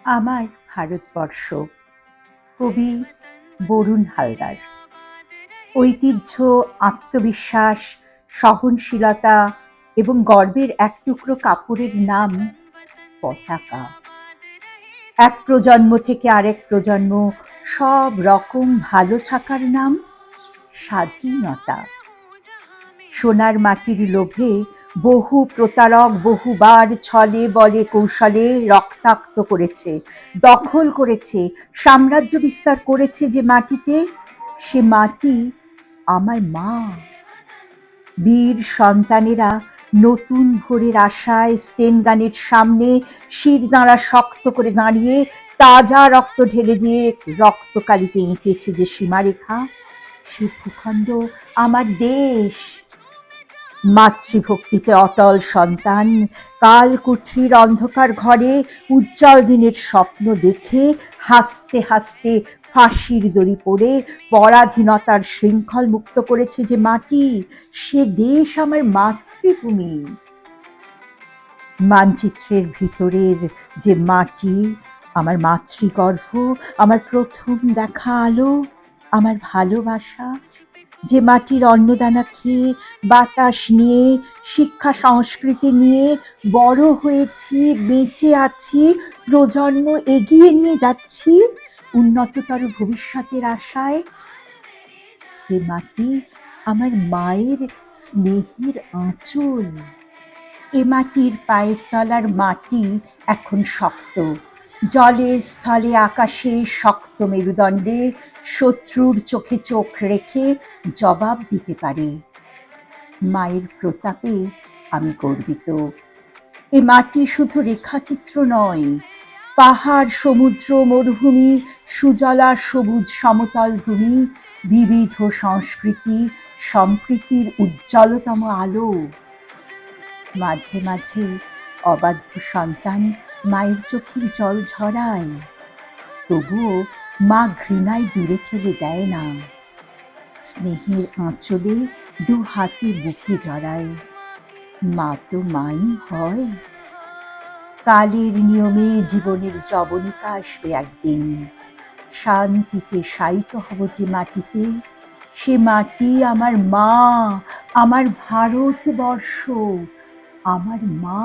আমার ভারতবর্ষ। কবি বরুণ হালদার। ঐতিহ্য, আত্মবিশ্বাস, সহনশীলতা এবং গর্বের এক টুকরো কাপড়ের নাম পতাকা। এক প্রজন্ম থেকে আরেক প্রজন্ম সব রকম ভালো থাকার নাম স্বাধীনতা। সোনার মাটির লোভে বহু প্রতারক বহুবার ছলে বলে কৌশলে রক্তাক্ত করেছে, দখল করেছে, সাম্রাজ্য বিস্তার করেছে যে মাটিতে, সে মাটি আমার মা। বীর সন্তানেরা নতুন ভোরের আশায় স্টেনগানের সামনে শিরদাঁড়া শক্ত করে দাঁড়িয়ে তাজা রক্ত ঢেলে দিয়ে রক্তকালিতে এঁকেছে যে সীমারেখা, সে ভূখণ্ড আমার দেশ। মাতৃভক্তিতে অটল সন্তান কালকুঠরির অন্ধকার ঘরে উজ্জ্বল দিনের স্বপ্ন দেখে হাসতে হাসতে ফাঁসির দড়ি পড়ে পরাধীনতার শৃঙ্খল মুক্ত করেছে যে মাটি, সে দেশ আমার মাতৃভূমি। মানচিত্রের ভিতরের যে মাটি আমার মাতৃগর্ভ, আমার প্রথম দেখা আলো, আমার ভালোবাসা। যে মাটির অন্নদানা খেয়ে, বাতাস নিয়ে, শিক্ষা সংস্কৃতি নিয়ে বড় হয়েছি, বেঁচে আছি, প্রজন্ম এগিয়ে নিয়ে যাচ্ছি উন্নততর ভবিষ্যতের আশায়। সে মাটি আমার মায়ের স্নেহের আঁচল। এ মাটির পায়ের তলার মাটি এখন শক্ত, জলে স্থলে আকাশে শক্ত মেরুদণ্ডে শত্রুর চোখে চোখ রেখে জবাব দিতে পারে। মায়ের প্রতাপে আমি গর্বিত। এ মাটি শুধু রেখাচিত্র নয়, পাহাড়, সমুদ্র, মরুভূমি, সুজলা সবুজ সমতল ভূমি, বিবিধ সংস্কৃতি সম্প্রীতির উজ্জ্বলতম আলো। মাঝে মাঝে অবাধ্য সন্তান মায়ের চোখের জল ঝরায়, তবুও মা ঘৃণায় দূরে ঠেলে দেয় না, স্নেহের আঁচলে দু হাতে বুকে জড়ায়। মা তো মাই হয়। কালের নিয়মে জীবনের যবনিকা আসবে একদিন, শান্তিতে শায়িত হব যে মাটিতে, সে মাটি আমার মা, আমার ভারতবর্ষ, আমার মা,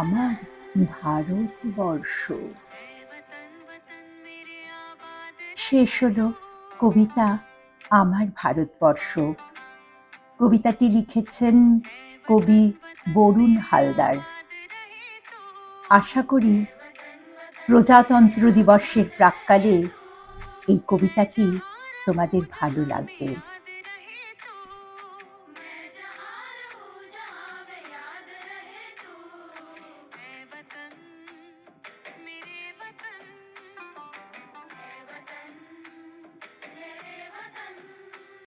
আমার ভারতবর্ষ। শেষ হলো কবিতা আমার ভারতবর্ষ। কবিতাটি লিখেছেন কবি বরুণ হালদার। আশা করি প্রজাতন্ত্র দিবসের প্রাক্কালে এই কবিতাটি তোমাদের ভালো লাগবে।